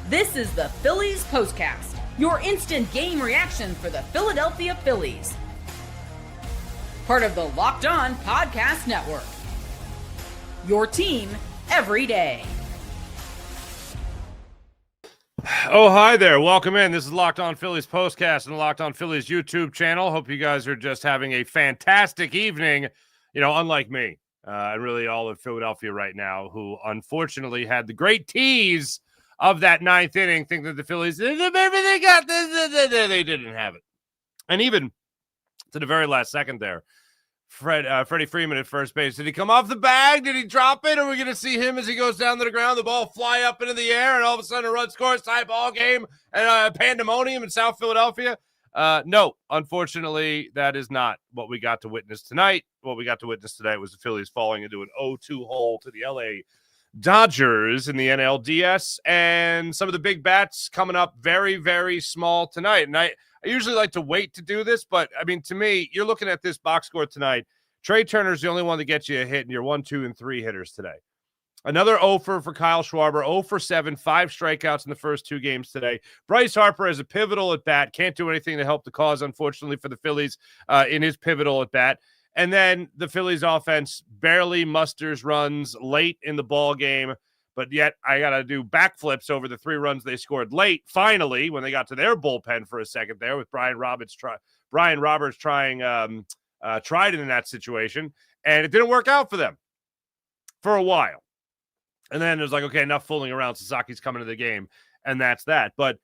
This is the Phillies Postcast, your instant game reaction for the Philadelphia Phillies. Part of the Locked On Podcast Network. Your team every day. Oh, hi there. Welcome in. This is Locked On Phillies Postcast and the Locked On Phillies YouTube channel. Hope you guys are just having a fantastic evening, unlike me and really all of Philadelphia right now, who unfortunately had the great tease of that ninth inning, think that the Phillies, maybe they got this, they didn't have it. And even to the very last second there, Freddie Freeman at first base. Did he come off the bag? Did he drop it? Are we going to see him as he goes down to the ground, the ball fly up into the air, and all of a sudden a run scores, tie ball game, and pandemonium in South Philadelphia? No, unfortunately, that is not what we got to witness tonight. What we got to witness tonight was the Phillies falling into an 0-2 hole to the LA Dodgers in the NLDS, and some of the big bats coming up very, very small tonight. And I usually like to wait to do this, but, to me, you're looking at this box score tonight. Trea Turner's the only one that gets you a hit in your 1, 2, and 3 hitters today. Another 0 for Kyle Schwarber, 0 for 7, 5 strikeouts in the first 2 games today. Bryce Harper has a pivotal at bat, can't do anything to help the cause, unfortunately, for the Phillies in his pivotal at bat. And then the Phillies offense barely musters runs late in the ball game, but yet I got to do backflips over the 3 runs they scored late, finally, when they got to their bullpen for a second there with Brian Roberts trying Trident in that situation, and it didn't work out for them for a while. And then it was like, okay, enough fooling around. Sasaki's coming to the game, and that's that. But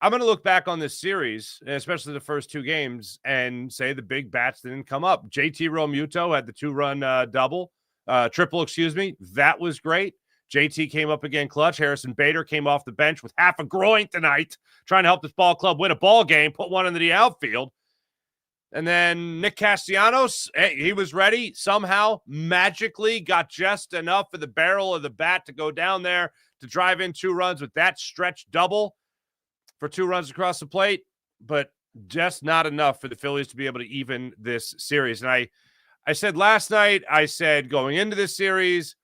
I'm going to look back on this series, especially the first 2 games, and say the big bats didn't come up. JT Realmuto had the 2-run triple. That was great. JT came up again clutch. Harrison Bader came off the bench with half a groin tonight, trying to help this ball club win a ball game, put one into the outfield. And then Nick Castellanos, he was ready, somehow magically got just enough for the barrel of the bat to go down there to drive in 2 runs with that stretch double for 2 runs across the plate, but just not enough for the Phillies to be able to even this series. And I said last night, going into this series,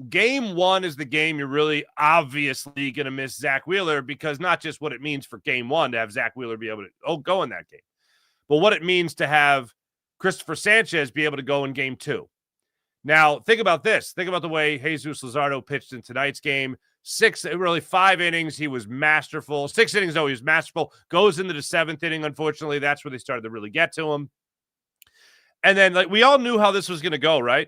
game 1 is the game you're really obviously going to miss Zach Wheeler, because not just what it means for game 1 to have Zach Wheeler be able to go in that game, but what it means to have Christopher Sanchez be able to go in game 2. Now, think about this. Think about the way Jesus Luzardo pitched in tonight's game. 5 innings, he was masterful. 6 innings, he was masterful. Goes into the 7th inning, unfortunately. That's where they started to really get to him. And then, we all knew how this was going to go, right?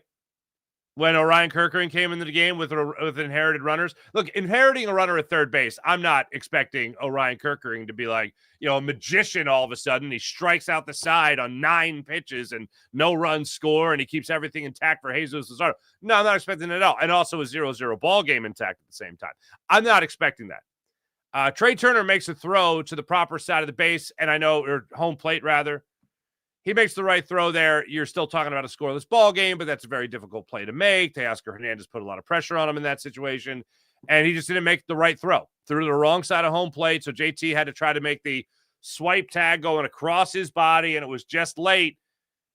When Orion Kerkering came into the game with inherited runners. Look, inheriting a runner at third base, I'm not expecting Orion Kerkering to be like, a magician all of a sudden. He strikes out the side on 9 pitches and no run score, and he keeps everything intact for Jesus Luzardo. No, I'm not expecting it at all. And also a 0-0 ball game intact at the same time. I'm not expecting that. Trea Turner makes a throw to the proper side of the base, or home plate, rather. He makes the right throw there. You're still talking about a scoreless ball game, but that's a very difficult play to make. Teoscar Hernandez put a lot of pressure on him in that situation, and he just didn't make the right throw. Threw the wrong side of home plate, so JT had to try to make the swipe tag going across his body, and it was just late,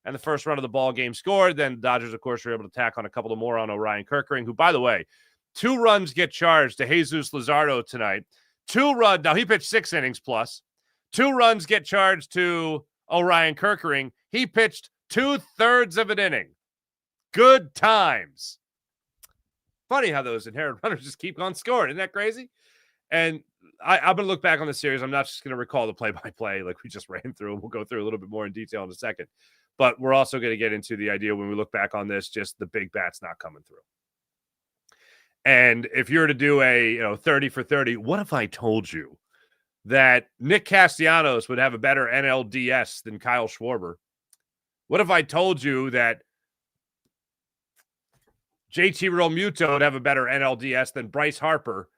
and the first run of the ball game scored. Then the Dodgers, of course, were able to tack on a couple of more on Orion Kerkering, who, by the way, 2 runs get charged to Jesus Luzardo tonight. 2 runs. Now, he pitched 6 innings plus. 2 runs get charged to Orion Kerkering. He pitched 2/3 of an inning. Good times. Funny how those inherited runners just keep on scoring. Isn't that crazy? And I'm going to look back on the series. I'm not just going to recall the play-by-play like we just ran through. We'll go through a little bit more in detail in a second. But we're also going to get into the idea when we look back on this, just the big bats not coming through. And if you were to do a 30 for 30, what if I told you that Nick Castellanos would have a better NLDS than Kyle Schwarber? What if I told you that JT Realmuto would have a better NLDS than Bryce Harper?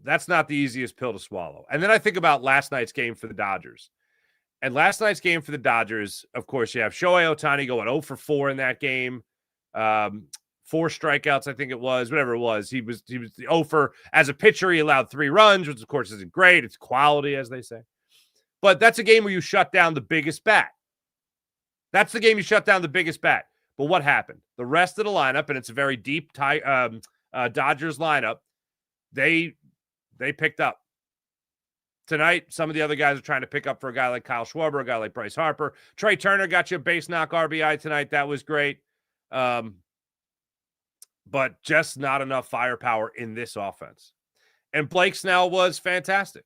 That's not the easiest pill to swallow. And then I think about last night's game for the Dodgers. And last night's game for the Dodgers, of course, you have Shohei Ohtani going 0 for 4 in that game. 4 strikeouts, I think it was, whatever it was. He was 0 for, as a pitcher, he allowed 3 runs, which of course isn't great. It's quality, as they say. But that's a game where you shut down the biggest bat. That's the game you shut down the biggest bat. But what happened? The rest of the lineup, and it's a very deep Dodgers lineup, they picked up. Tonight, some of the other guys are trying to pick up for a guy like Kyle Schwarber, a guy like Bryce Harper. Trea Turner got you a base knock RBI tonight. That was great. But just not enough firepower in this offense. And Blake Snell was fantastic.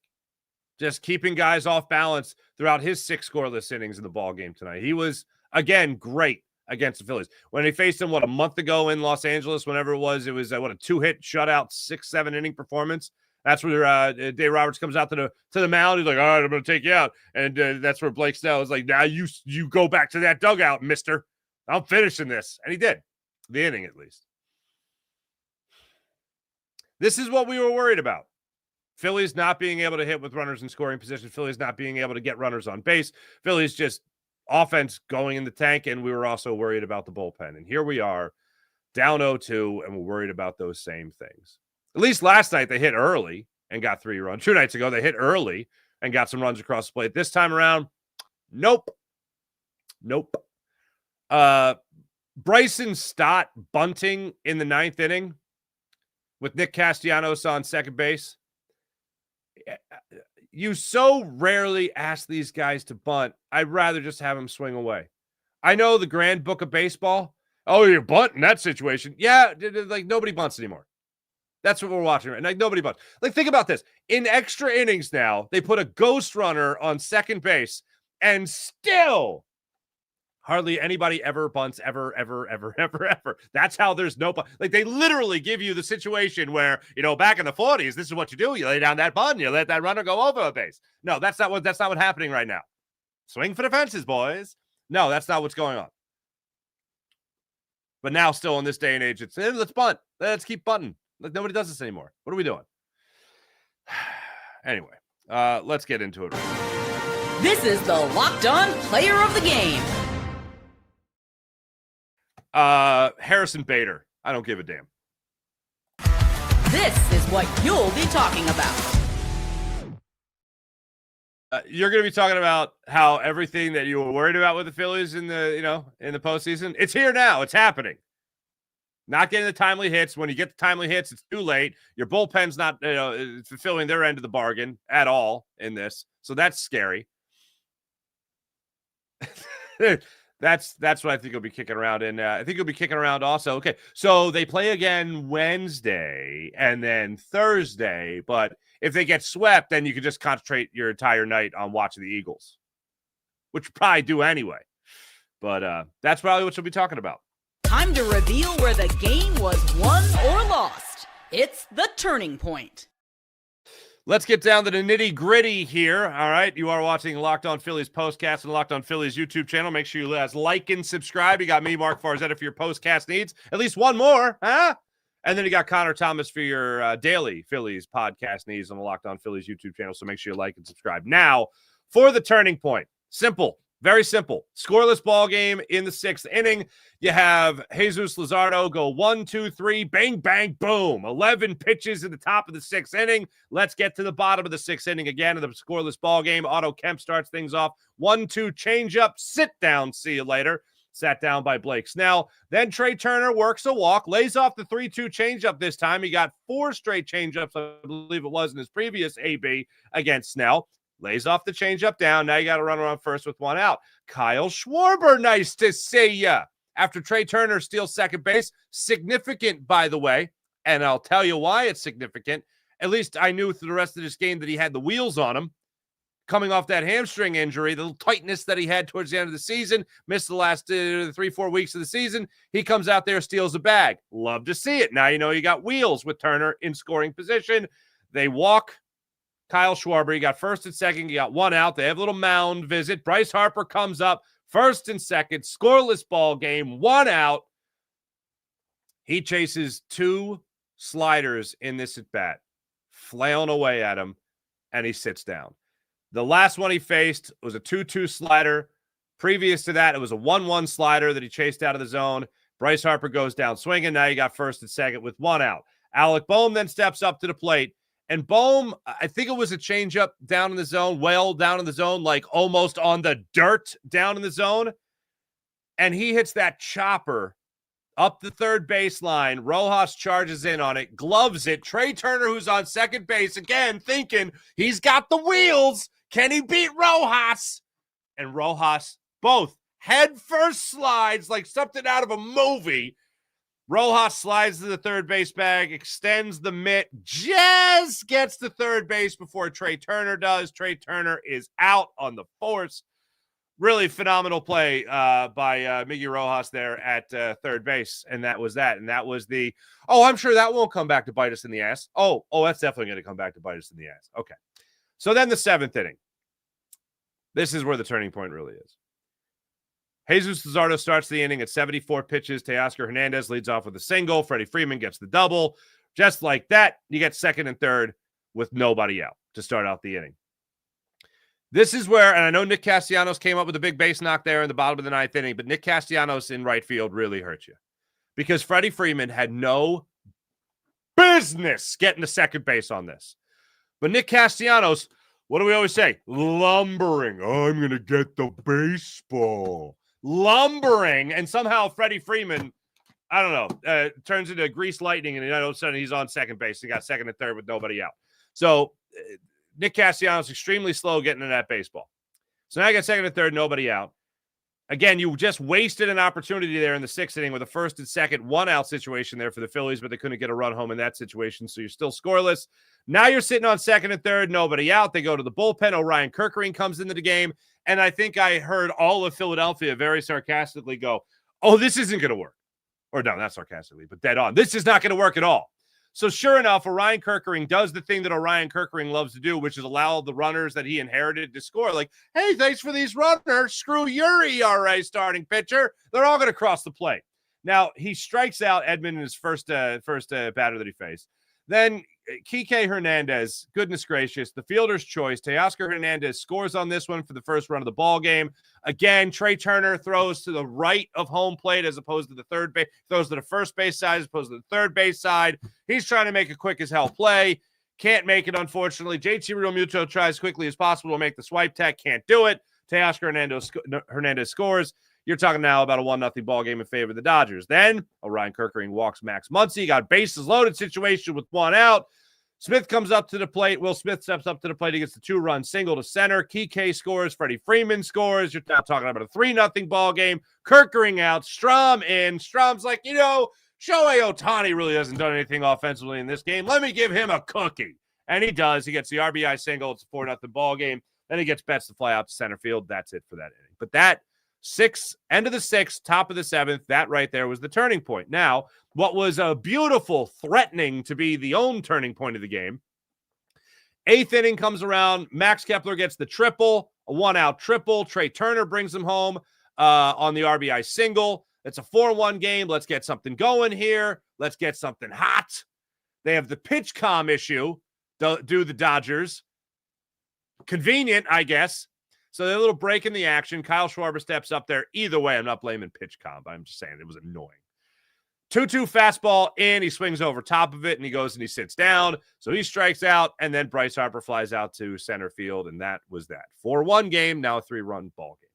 Just keeping guys off balance throughout his 6 scoreless innings in the ball game tonight. He was, again, great against the Phillies. When they faced him, a month ago in Los Angeles, whenever it was a 2-hit shutout, 6-7 inning performance. That's where Dave Roberts comes out to the mound. He's like, all right, I'm going to take you out. And that's where Blake Snell is like, now you go back to that dugout, mister. I'm finishing this. And he did. The inning, at least. This is what we were worried about. Phillies not being able to hit with runners in scoring position. Phillies not being able to get runners on base. Phillies just offense going in the tank. And we were also worried about the bullpen. And here we are, down 0-2, and we're worried about those same things. At least last night they hit early and got 3 runs. 2 nights ago they hit early and got some runs across the plate. This time around, nope. Bryson Stott bunting in the 9th inning with Nick Castellanos on second base. You so rarely ask these guys to bunt. I'd rather just have them swing away. I know the grand book of baseball. Oh, you're bunting in that situation. Yeah, like nobody bunts anymore. That's what we're watching right now. Like nobody bunts. Like think about this. In extra innings now, they put a ghost runner on second base and still hardly anybody ever bunts ever. That's how there's no bunt. Like they literally give you the situation where, back in the 40s, this is what you do. You lay down that bunt, you let that runner go over a base. No, that's not what's happening right now. Swing for the fences, boys. No, that's not what's going on. But now still in this day and age, it's let's bunt. Let's keep bunting. Like nobody does this anymore. What are we doing? Anyway, let's get into it. This is the Locked On Player of the Game. Harrison Bader. I don't give a damn. This is what you'll be talking about. You're going to be talking about how everything that you were worried about with the Phillies in the postseason, it's here now. It's happening. Not getting the timely hits. When you get the timely hits, it's too late. Your bullpen's not fulfilling their end of the bargain at all in this. So that's scary. That's what I think he'll be kicking around. And I think he'll be kicking around also. Okay, so they play again Wednesday and then Thursday. But if they get swept, then you can just concentrate your entire night on watching the Eagles, which you probably do anyway. But that's probably what you'll be talking about. Time to reveal where the game was won or lost. It's the turning point. Let's get down to the nitty-gritty here. All right, you are watching Locked On Phillies Postcast and Locked On Phillies YouTube channel. Make sure you like and subscribe. You got me, Mark Farzetta, for your postcast needs. At least one more, huh? And then you got Connor Thomas for your daily Phillies podcast needs on the Locked On Phillies YouTube channel. So make sure you like and subscribe. Now, for the turning point. Simple. Very simple. Scoreless ball game in the 6th inning. You have Jesus Luzardo go 1, 2, 3, bang, bang, boom. 11 pitches in the top of the 6th inning. Let's get to the bottom of the 6th inning again in the scoreless ball game. Otto Kemp starts things off. 1-2 changeup. Sit down. See you later. Sat down by Blake Snell. Then Trea Turner works a walk, lays off the 3-2 changeup this time. He got 4 straight changeups, I believe it was, in his previous AB against Snell. Lays off the changeup down. Now you got to run around first with 1 out. Kyle Schwarber, nice to see ya. After Trea Turner steals second base. Significant, by the way. And I'll tell you why it's significant. At least I knew through the rest of this game that he had the wheels on him. Coming off that hamstring injury, the tightness that he had towards the end of the season, missed the last 3-4 weeks of the season. He comes out there, steals a bag. Love to see it. Now you know you got wheels with Turner in scoring position. They walk Kyle Schwarber. He got first and second. He got 1 out. They have a little mound visit. Bryce Harper comes up first and second. Scoreless ball game. 1 out. He chases 2 sliders in this at bat, flailing away at him, and he sits down. The last one he faced was a 2-2 slider. Previous to that, it was a 1-1 slider that he chased out of the zone. Bryce Harper goes down swinging. Now you got first and second with 1 out. Alec Boehm then steps up to the plate. And Boehm, I think it was a changeup down in the zone, well down in the zone, like almost on the dirt down in the zone. And he hits that chopper up the third baseline. Rojas charges in on it, gloves it. Trea Turner, who's on second base, again thinking he's got the wheels. Can he beat Rojas? And Rojas both head first slides like something out of a movie. Rojas slides to the third base bag, extends the mitt, just gets to third base before Trea Turner does. Trea Turner is out on the force. Really phenomenal play by Miggy Rojas there at third base. And that was that. And that was the, I'm sure that won't come back to bite us in the ass. Oh, that's definitely going to come back to bite us in the ass. Okay. So then the seventh inning. This is where the turning point really is. Jesus Luzardo starts the inning at 74 pitches. Teoscar Hernandez leads off with a single. Freddie Freeman gets the double. Just like that, you get second and third with nobody out to start out the inning. This is where, and I know Nick Castellanos came up with a big base knock there in the bottom of the ninth inning, but Nick Castellanos in right field really hurt you because Freddie Freeman had no business getting to second base on this. But Nick Castellanos, what do we always say? Lumbering. I'm going to get the baseball. Lumbering. And somehow Freddie Freeman, I don't know, turns into greased lightning, and all of a sudden he's on second base. He got second and third with nobody out. So Nick Castellanos extremely slow getting to that baseball. So now I got second and third, nobody out. Again, you just wasted an opportunity there in the sixth inning with a first and second one-out situation there for the Phillies, but they couldn't get a run home in that situation, so you're still scoreless. Now you're sitting on second and third, nobody out. They go to the bullpen. Orion Kerkering comes into the game, and I think I heard all of Philadelphia very sarcastically go, this isn't going to work. Or no, not sarcastically, but dead on. This is not going to work at all. So sure enough, Orion Kerkering does the thing that Orion Kerkering loves to do, which is allow the runners that he inherited to score. Like, hey, thanks for these runners. Screw your ERA starting pitcher. They're all going to cross the plate. Now, he strikes out Edman in his first batter that he faced. Then Kike Hernandez, goodness gracious, the fielder's choice. Teoscar Hernandez scores on this one for the first run of the ball game. Again, Trea Turner throws to the right of home plate as opposed to the third base, throws to the first base side as opposed to the third base side. He's trying to make a quick as hell play. Can't make it, unfortunately. JT Realmuto tries as quickly as possible to make the swipe tech. Can't do it. Teoscar Hernandez scores. You're talking now about a 1-0 ball game in favor of the Dodgers. Then Orion Kerkering walks Max Muncy. Got bases loaded situation with one out. Smith comes up to the plate. Will Smith steps up to the plate. He gets the 2-run single to center. Kike scores. Freddie Freeman scores. You're now talking about a 3-0 ball game. Kerkering out. Strahm in. Strahm's like, Shohei Ohtani really hasn't done anything offensively in this game. Let me give him a cookie. And he does. He gets the RBI single. It's a 4-0 ball game. Then he gets Betts to fly out to center field. That's it for that inning. But that end of the sixth, top of the seventh, that right there was the turning point. Now, what was a beautiful, threatening to be the own turning point of the game, eighth inning comes around. Max Kepler gets the triple, a one-out triple. Trea Turner brings him home on the RBI single. It's a 4-1 game. Let's get something going here. Let's get something hot. They have the pitch comm issue, do the Dodgers. Convenient, I guess. So a little break in the action. Kyle Schwarber steps up there. Either way, I'm not blaming pitch comp. I'm just saying it was annoying. 2-2 fastball in. He swings over top of it, and he goes and he sits down. So he strikes out, and then Bryce Harper flies out to center field, and that was that. 4-1 game, now a 3-run ball game.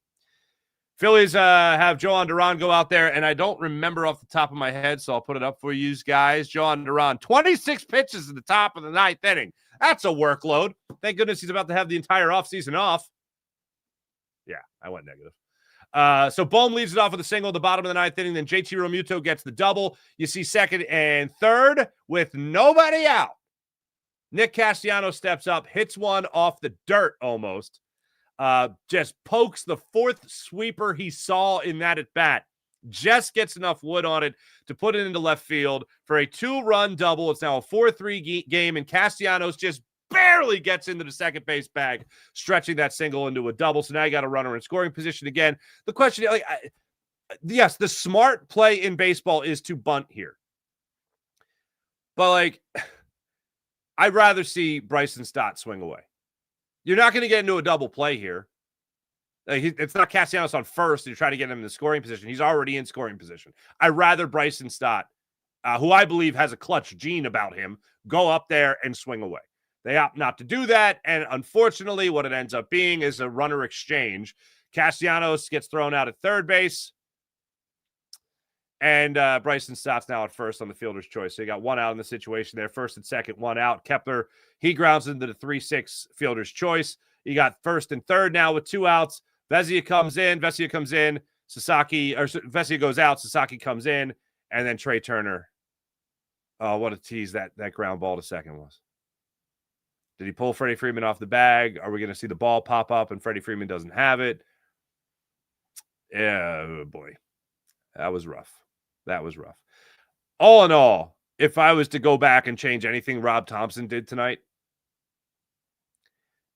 Phillies have Joan Duran go out there, and I don't remember off the top of my head, so I'll put it up for you guys. Joan Duran, 26 pitches at the top of the ninth inning. That's a workload. Thank goodness he's about to have the entire offseason off. Yeah, I went negative. So Bohm leads it off with a single at the bottom of the ninth inning. Then JT Realmuto gets the double. You see second and third with nobody out. Nick Castellanos steps up, hits one off the dirt almost. Just pokes the fourth sweeper he saw in that at-bat. Just gets enough wood on it to put it into left field for a 2-run double. It's now a 4-3 game, and Castellanos just barely gets into the second base bag, stretching that single into a double. So now you got a runner in scoring position again. The question, yes, the smart play in baseball is to bunt here. But, I'd rather see Bryson Stott swing away. You're not going to get into a double play here. It's not Castellanos on first and you try to get him in the scoring position. He's already in scoring position. I'd rather Bryson Stott, who I believe has a clutch gene about him, go up there and swing away. They opt not to do that, and unfortunately, what it ends up being is a runner exchange. Castellanos gets thrown out at third base, And Bryson Stott's now at first on the fielder's choice. So you got one out in the situation there. First and second, one out. Kepler, he grounds into the 3-6 fielder's choice. You got first and third now with two outs. Vesia comes in. Sasaki, or Vesia goes out. Sasaki comes in. And then Trea Turner. Oh, what a tease that ground ball to second was. Did he pull Freddie Freeman off the bag? Are we going to see the ball pop up and Freddie Freeman doesn't have it? Yeah, oh boy. That was rough. All in all, if I was to go back and change anything Rob Thompson did tonight,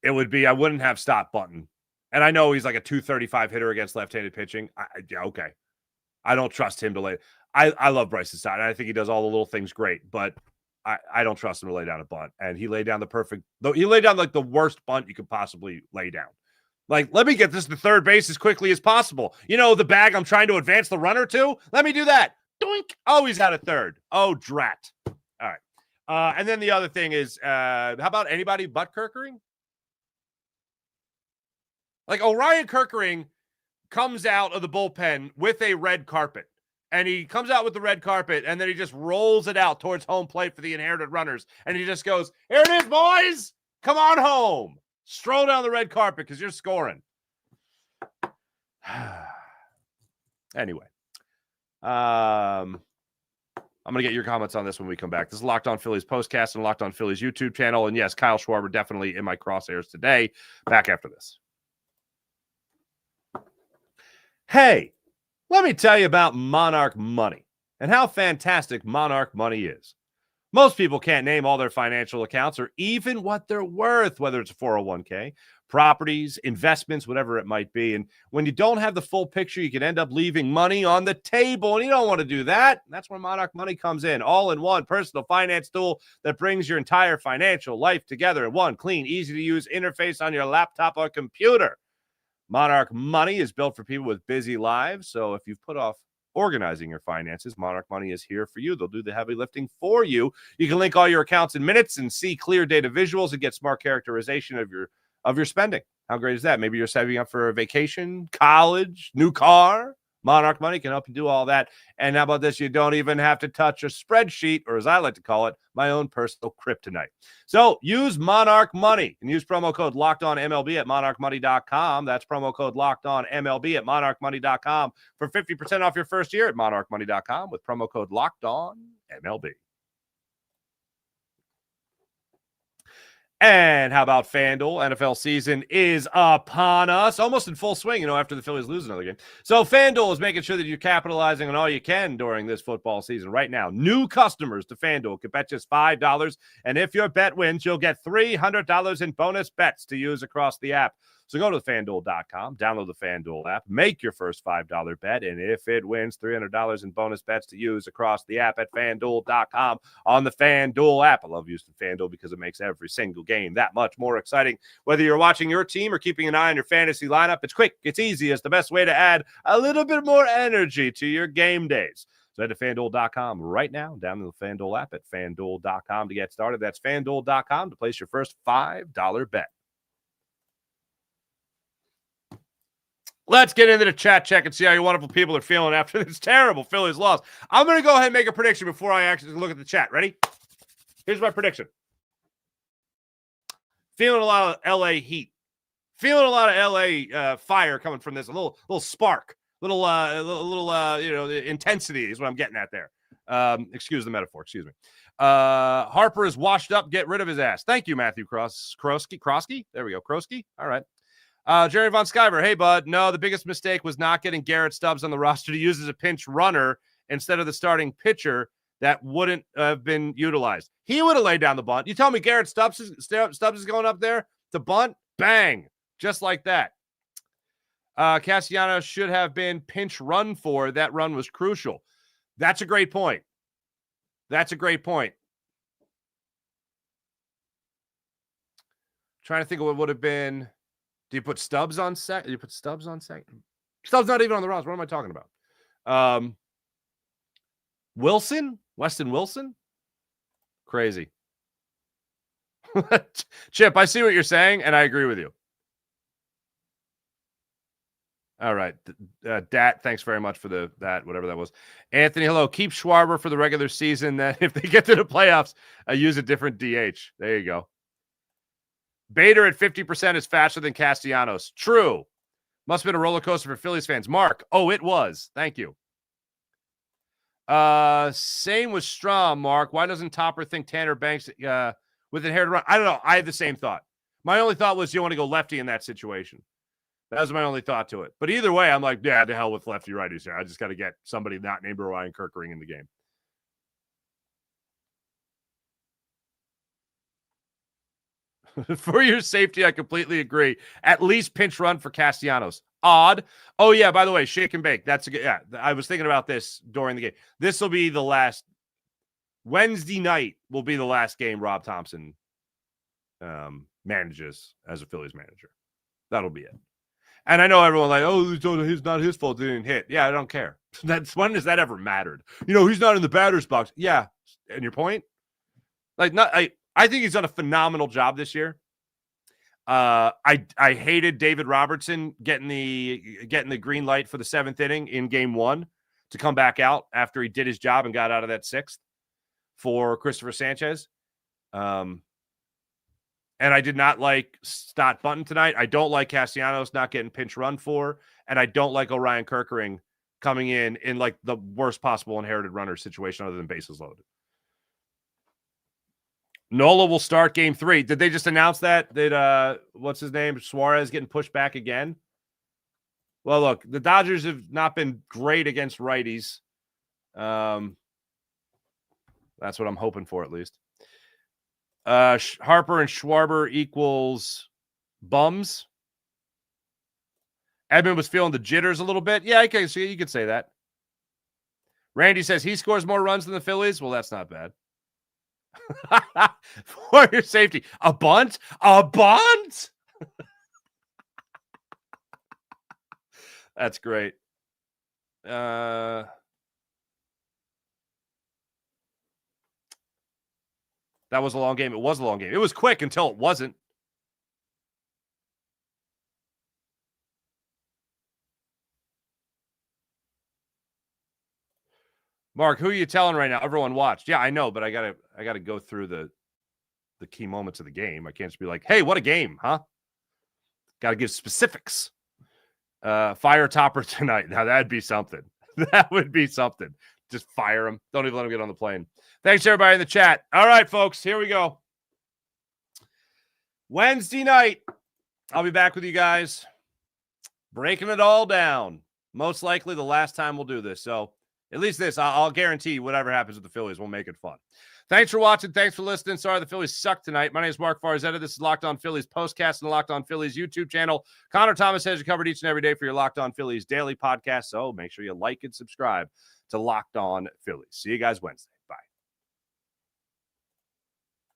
it would be I wouldn't have stopped Bunton. And I know he's like a 235 hitter against left-handed pitching. Yeah, okay. I don't trust him to lay. I love Bryson Stott. I think he does all the little things great, but I don't trust him to lay down a bunt. And he laid down he laid down like the worst bunt you could possibly lay down. Like, let me get this to third base as quickly as possible. You know, the bag I'm trying to advance the runner to? Let me do that. Doink. Oh, he's out of third. Oh, drat. All right. And then the other thing is, how about anybody but Kerkering? Like, Orion Kerkering comes out of the bullpen with a red carpet. And he comes out with the red carpet, and then he just rolls it out towards home plate for the inherited runners. And he just goes, here it is, boys. Come on home. Stroll down the red carpet because you're scoring. Anyway. I'm going to get your comments on this when we come back. This is Locked On Phillies Postcast and Locked On Phillies YouTube channel. And yes, Kyle Schwarber definitely in my crosshairs today. Back after this. Hey, let me tell you about Monarch Money and how fantastic Monarch Money is. Most people can't name all their financial accounts or even what they're worth, whether it's a 401k, properties, investments, whatever it might be. And when you don't have the full picture, you can end up leaving money on the table, and you don't want to do that. That's where Monarch Money comes in. All-in-one personal finance tool that brings your entire financial life together in one clean, easy-to-use interface on your laptop or computer. Monarch Money is built for people with busy lives, so if you've put off organizing your finances, Monarch Money is here for you. They'll do the heavy lifting for you. You can link all your accounts in minutes and see clear data visuals and get smart characterization of your spending. How great is that? Maybe you're saving up for a vacation, college, new car. Monarch Money can help you do all that. And how about this? You don't even have to touch a spreadsheet, or as I like to call it, my own personal kryptonite. So use Monarch Money and use promo code LOCKEDONMLB at monarchmoney.com. That's promo code LOCKEDONMLB at monarchmoney.com for 50% off your first year at monarchmoney.com with promo code LOCKEDONMLB. And how about FanDuel? NFL season is upon us, almost in full swing, after the Phillies lose another game. So FanDuel is making sure that you're capitalizing on all you can during this football season. Right now, new customers to FanDuel can bet just $5, and if your bet wins, you'll get $300 in bonus bets to use across the app. So go to FanDuel.com, download the FanDuel app, make your first $5 bet, and if it wins, $300 in bonus bets to use across the app at FanDuel.com on the FanDuel app. I love using FanDuel because it makes every single game that much more exciting. Whether you're watching your team or keeping an eye on your fantasy lineup, it's quick, it's easy, it's the best way to add a little bit more energy to your game days. So head to FanDuel.com right now, download the FanDuel app at FanDuel.com to get started. That's FanDuel.com to place your first $5 bet. Let's get into the chat check and see how you wonderful people are feeling after this terrible Phillies loss. I'm going to go ahead and make a prediction before I actually look at the chat. Ready? Here's my prediction. Feeling a lot of LA heat. Feeling a lot of LA fire coming from this. A little spark. Little intensity is what I'm getting at there. Excuse the metaphor. Excuse me. Harper is washed up. Get rid of his ass. Thank you, Matthew Krosky. There we go. Krosky. All right. Jerry Von Skyver, hey, bud. No, the biggest mistake was not getting Garrett Stubbs on the roster to use as a pinch runner instead of the starting pitcher that wouldn't have been utilized. He would have laid down the bunt. You tell me Garrett Stubbs is going up there to bunt? Bang. Just like that. Castellanos should have been pinch run for. That run was crucial. That's a great point. Trying to think of what would have been. Do you put Stubbs on second? Stubbs not even on the roster. What am I talking about? Weston Wilson? Crazy. Chip, I see what you're saying, and I agree with you. All right. Dat, thanks very much for whatever that was. Anthony, hello. Keep Schwarber for the regular season. That if they get to the playoffs, use a different DH. There you go. Bader at 50% is faster than Castellanos. True. Must have been a roller coaster for Phillies fans. Mark. Oh, it was. Thank you. Same with Strahm, Mark. Why doesn't Topper think Tanner Banks with inherited run? I don't know. I had the same thought. My only thought was you want to go lefty in that situation. That was my only thought to it. But either way, I'm like, yeah, the hell with lefty righties here. I just got to get somebody not named Orion Kerkering in the game. For your safety, I completely agree. At least pinch run for Castellanos. Odd. Oh, yeah, by the way, shake and bake. That's a good. Yeah, I was thinking about this during the game. This will be the last. Wednesday night will be the last game Rob Thompson manages as a Phillies manager. That'll be it. And I know everyone like, oh, it's not his fault they didn't hit. Yeah, I don't care. When has that ever mattered? He's not in the batter's box. Yeah. And your point? I think he's done a phenomenal job this year. I hated David Robertson getting the green light for the 7th inning in game 1 to come back out after he did his job and got out of that 6th for Christopher Sanchez. And I did not like Stott Bunton tonight. I don't like Castellanos not getting pinch run for, and I don't like Orion Kerkering coming in like the worst possible inherited runner situation other than bases loaded. Nola will start game 3. Did they just announce that what's his name? Suarez getting pushed back again? Well, look, the Dodgers have not been great against righties. That's what I'm hoping for, at least. Harper and Schwarber equals bums. Edmund was feeling the jitters a little bit. Yeah, okay, so you could say that. Randy says he scores more runs than the Phillies. Well, that's not bad. For your safety. A bunt? A bunt? That's great. That was a long game. It was a long game. It was quick until it wasn't. Mark, who are you telling right now? Everyone watched. Yeah, I know, but I gotta go through the key moments of the game. I can't just be like, hey, what a game, huh? Gotta give specifics. Fire Topper tonight. Now that'd be something. That would be something. Just fire him. Don't even let him get on the plane. Thanks, everybody in the chat. All right, folks, here we go. Wednesday night, I'll be back with you guys, breaking it all down. Most likely the last time we'll do this. So at least this, I'll guarantee whatever happens with the Phillies, we'll make it fun. Thanks for watching. Thanks for listening. Sorry the Phillies suck tonight. My name is Mark Farzetta. This is Locked On Phillies Postcast and the Locked On Phillies YouTube channel. Connor Thomas has you covered each and every day for your Locked On Phillies daily podcast. So make sure you like and subscribe to Locked On Phillies. See you guys Wednesday.